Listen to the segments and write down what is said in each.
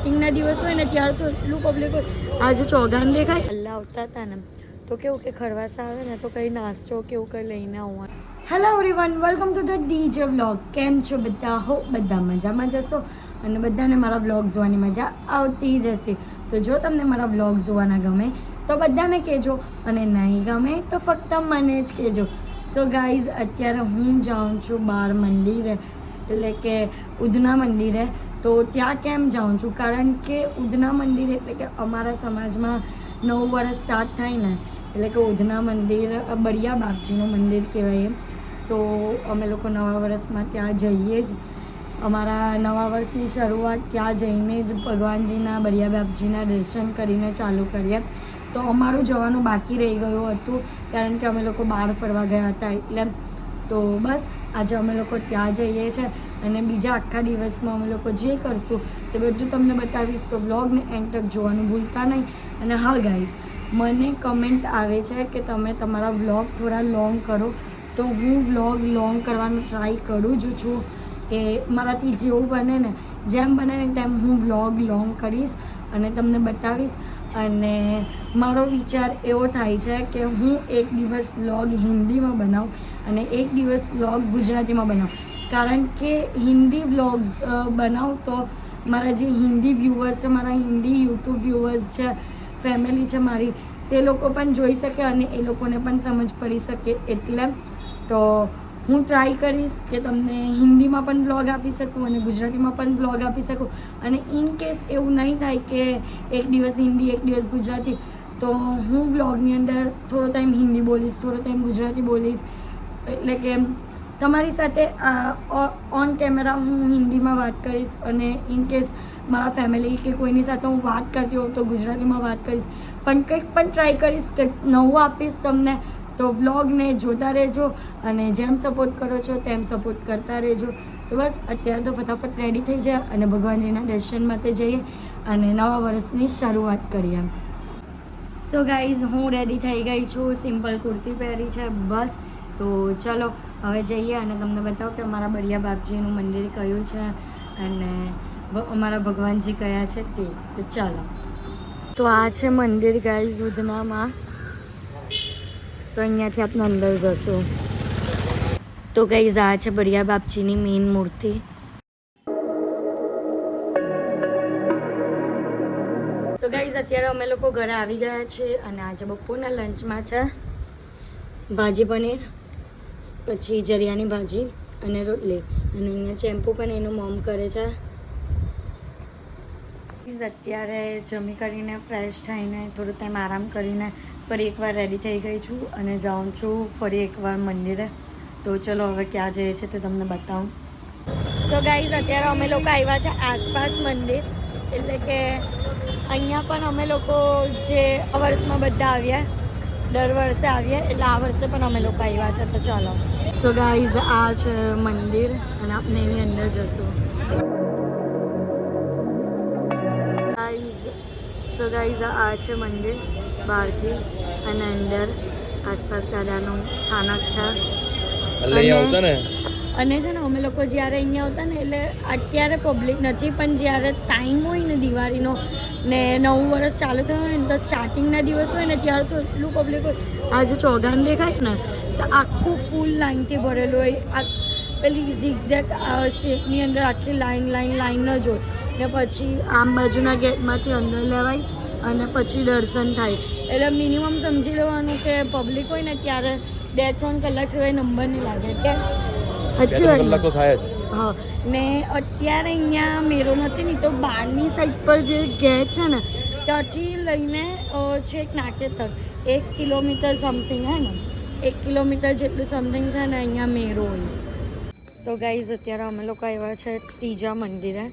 સ્ટાર્ટિંગના દિવસ હોય ને ત્યારે તો એટલું પબ્લિક હોય. આજે ચોગાન દેખાય અલ્લા આવતા હતા ને તો કેવું કે ખરવાસા આવે ને તો કંઈ નાસ્તો કેવું કંઈ લઈને આવવાનું. Hello everyone, welcome to the DJ vlog. કેમ છો બધા? હો બધા મજામાં જશો અને બધાને મારા વ્લોગ જોવાની મજા આવતી જ હશે. તો જો તમને મારા વ્લોગ જોવાના ગમે તો બધાને કહેજો અને નહીં ગમે તો ફક્ત મને જ કહેજો. સો ગાઈઝ, અત્યારે હું જાઉં છું બહાર મંદિરે, એટલે કે ઉધના મંદિરે. તો ત્યાં કેમ જાઉં છું? કારણ કે ઉધના મંદિર એટલે કે અમારા સમાજમાં 9 વર્ષ સ્ટાર્ટ થાય ને એટલે કે ઉધના મંદિર બળિયા બાપજીનું મંદિર કહેવાય. તો અમે લોકો નવા વર્ષમાં ત્યાં જઈએ જ. અમારા નવા વર્ષની શરૂઆત ત્યાં જઈને જ ભગવાનજીના બળિયા બાપજીના દર્શન કરીને ચાલુ કરીએ. તો અમારું જવાનું બાકી રહી ગયું હતું કારણ કે અમે લોકો બહાર ફરવા ગયા હતા એટલે. તો બસ આજે અમે લોકો ત્યાં જઈએ છીએ અને બીજા આખા દિવસમાં અમે લોકો જે કરશું તે બધું તમને બતાવીશ. તો વ્લોગને એન્ડ તક જોવાનું ભૂલતા નહીં. અને હા ગાઈઝ, મને કમેન્ટ આવે છે કે તમે તમારા વ્લોગ થોડા લોંગ કરો, તો હું વ્લોગ લોંગ કરવાનો ટ્રાય કરું જ છું કે મારાથી જેવું બને ને, જેમ બને ને તેમ હું વ્લોગ લોંગ કરીશ અને તમને બતાવીશ. અને મારો વિચાર એવો થાય છે કે હું એક દિવસ વ્લોગ હિન્દીમાં બનાવું અને એક દિવસ વ્લોગ ગુજરાતીમાં બનાવું. કારણ કે હિન્દી વ્લોગ્સ બનાવું તો મારા જે હિન્દી વ્યૂઅર્સ છે, મારા હિન્દી યુટ્યુબ વ્યૂઅર્સ છે, ફેમિલી છે મારી, તે લોકો પણ જોઈ શકે અને એ લોકોને પણ સમજ પડી શકે. એટલે તો હું ટ્રાય કરીશ કે તમને હિન્દીમાં પણ વ્લોગ આપી શકું અને ગુજરાતીમાં પણ વ્લોગ આપી શકું. અને ઇન કેસ એવું નહીં થાય કે એક દિવસ હિન્દી એક દિવસ ગુજરાતી, તો હું વ્લોગની અંદર થોડો ટાઈમ હિન્દી બોલીશ, થોડો ટાઈમ ગુજરાતી બોલીશ. એટલે કે તમારી સાથે ઓન કેમેરા હું હિન્દીમાં વાત કરીશ અને ઇન કેસ મારા ફેમિલી કે કોઈની સાથે હું વાત કરતી હોઉં તો ગુજરાતીમાં વાત કરીશ. પણ કંઈક પણ ટ્રાય કરીશ, કંઈક નવું આપીશ તમને. તો વ્લોગને જોતા રહેજો અને જેમ સપોર્ટ કરો છો તેમ સપોર્ટ કરતા રહેજો. તો બસ અત્યારે તો ફટાફટ રેડી થઈ જાય અને ભગવાનજીના દર્શન માટે જઈએ અને નવા વર્ષની શરૂઆત કરીએ. સો ગાઈઝ, હું રેડી થઈ ગઈ છું, સિમ્પલ કુર્તી પહેરી છે બસ. તો ચલો હવે જઈએ અને તમને બતાવું કે અમારા બળિયા બાપજીનું મંદિર કયું છે અને અમારા ભગવાનજી કયા છે તે. તો ચાલો. તો આ છે મંદિર ગાઈઝ ઉધનામાં. તો અહીંયાથી આપણે અંદર જશું. તો ગાઈઝ, આ છે બળિયા બાપજીની મેઇન મૂર્તિ. તો ગાઈઝ, અત્યારે અમે લોકો ઘરે આવી ગયા છીએ અને આજે બપોરના લંચમાં છે ભાજી પનીર, પછી જરિયાની ભાજી અને રોટલી. અને અહીંયા ચેમ્પુ પણ એનું મોમ કરે છે. અત્યારે જમી કરીને ફ્રેશ થઈને થોડો ટાઈમ આરામ કરીને ફરી એકવાર રેડી થઈ ગઈ છું અને જાઉં છું ફરી એકવાર મંદિરે. તો ચલો હવે ક્યાં જઈએ છીએ તે તમને બતાવું. તો ગાઈઝ, અત્યારે અમે લોકો આવ્યા છે આસપાસ મંદિર, એટલે કે અહીંયા પણ અમે લોકો જે આ વર્ષમાં બધા આવ્યા, દર વર્ષે આવીએ, એટલે આ વર્ષે પણ અમે લોકો આવ્યા છે. તો ચાલો. સો ગાઈઝ, આ છે મંદિર અને આપણે એની અંદર જશું. સો ગાઈઝ, આ છે મંદિર બહારથી અને અંદર આસપાસ દાદાનું સ્થાનક છે. અને છે ને અમે લોકો જ્યારે અહીંયા આવતા ને, એટલે અત્યારે પબ્લિક નથી, પણ જ્યારે ટાઈમ હોય ને દિવાળીનો ને નવું વર્ષ ચાલુ થયું હોય ને, તો સ્ટાર્ટિંગના દિવસ હોય ને ત્યારે તો એટલું પબ્લિક હોય. આજે ચોગાન દેખાય ને તો આખું ફૂલ લાઈનથી ભરેલું હોય. આ પેલી ઝિગઝેગ શેપની અંદર આખી લાઈન ન જોઈ ને પછી આમ બાજુના ગેટમાંથી અંદર લેવાય અને પછી દર્શન થાય. એટલે મિનિમમ સમજી લેવાનું કે પબ્લિક હોય ને ત્યારે 2-3 કલાક સિવાય નંબર નહીં લાગે. કે अच्छी बात થાય જ. હા, ને અત્યારે અહીંયા મેરો નથી નહીં, તો બહારની સાઈડ પર જે ગેટ છે ને ત્યાંથી લઈને છેક નાકે તક 1 કિલોમીટર સમથિંગ હે ને, 1 કિલોમીટર જેટલું સમથિંગ છે ને અહીંયા મેરો હોય. તો ગાઈઝ, અત્યારે અમે લોકો આવ્યા છે ત્રીજા મંદિરે.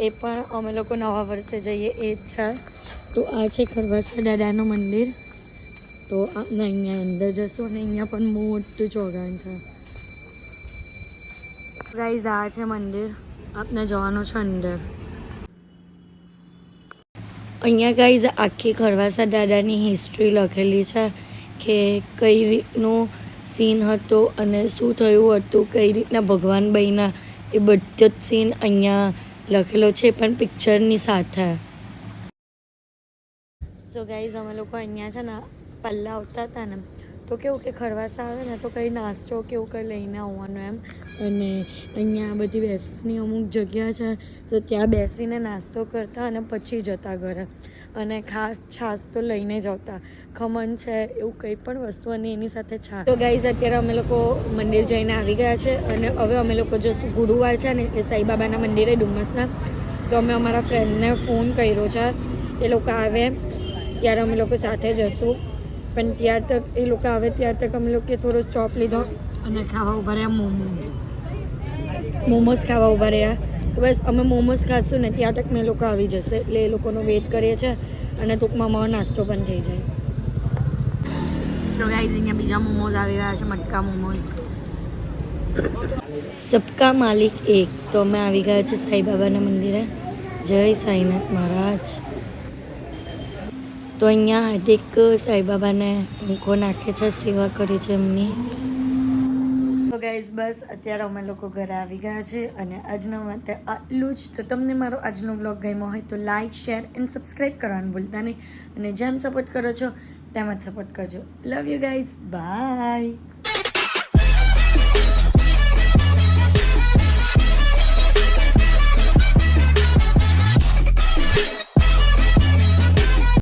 એ પણ અમે લોકો નવા વર્ષે જઈએ એ જ છે. તો આ છે ખરવાસા દાદાનું મંદિર. તો આપણે અહીંયા અંદર જશું અને અહીંયા પણ મોટું ચોગાન છે. ગાઈઝ, આ છે મંદિર, આપણે જવાનું છે અંદર. અહીંયા ગાઈઝ આખી ખરવાસા દાદાની હિસ્ટ્રી લખેલી છે કે કઈ રીતનું સીન હતો અને શું થયું હતું, કઈ રીતના ભગવાન બન્યા, એ બધો જ સીન અહીંયા લખેલો છે પણ પિક્ચરની સાથે. સો ગાઈઝ અમે લોકો અહીંયા છે ને પહેલાં આવતા હતા ને તો કેવું કે ખરવાસા આવે ને તો કંઈ નાસ્તો કેવું કંઈ લઈને આવવાનું એમ. અને અહીંયા બધી બેસવાની અમુક જગ્યા છે તો ત્યાં બેસીને નાસ્તો કરતા અને પછી જતા ઘરે. અને ખાસ છાશ તો લઈને જ આવતા. ખમણ છે એવું કંઈ પણ વસ્તુ અને એની સાથે છાશ. તો ગાઈઝ અત્યારે અમે લોકો મંદિર જઈને આવી ગયા છે અને હવે અમે લોકો જશું ગુરુવાર છે ને એટલે સાઈબાબાના મંદિરે ડુમસના. તો અમે અમારા ફ્રેન્ડને ફોન કર્યો છે, એ લોકો આવે ત્યારે અમે લોકો સાથે જશું. પણ ત્યાર તક એ લોકો આવે ત્યાર તક અમે લોકો થોડો સ્ટોપ લીધો અને ખાવા ઉભા રહ્યા મોમોઝ ખાવા ઉભા રહ્યા. તો બસ અમે મોમોઝ ખાશું ને ત્યાં તક મેં લોકો આવી જશે એટલે એ લોકોનો વેઇટ કરીએ છીએ અને ટૂંકમાં અમારો નાસ્તો પણ થઈ જાય. તો ગાઈઝ અહીંયા બીજા મોમોઝ આવી રહ્યા છે, મટકા મોમોઝ. સબકા માલિક એક. તો અમે આવી ગયા છે સાઈબાબાના મંદિરે. જય સાઈનાથ મહારાજ. તો અહીંયા હાર્દિક સાઈબાબાને પંખો નાખે છે, સેવા કરે છે એમની. તો ગાઈઝ બસ અત્યારે અમે લોકો ઘરે આવી ગયા છે અને આજના માટે આટલું જ. તો તમને મારો આજનો વ્લોગ ગમ્યો હોય તો લાઇક, શેર એન્ડ સબસ્ક્રાઈબ કરવાનું ભૂલતા નહીં. અને જેમ સપોર્ટ કરો છો તેમ જ સપોર્ટ કરજો. Love you guys, by.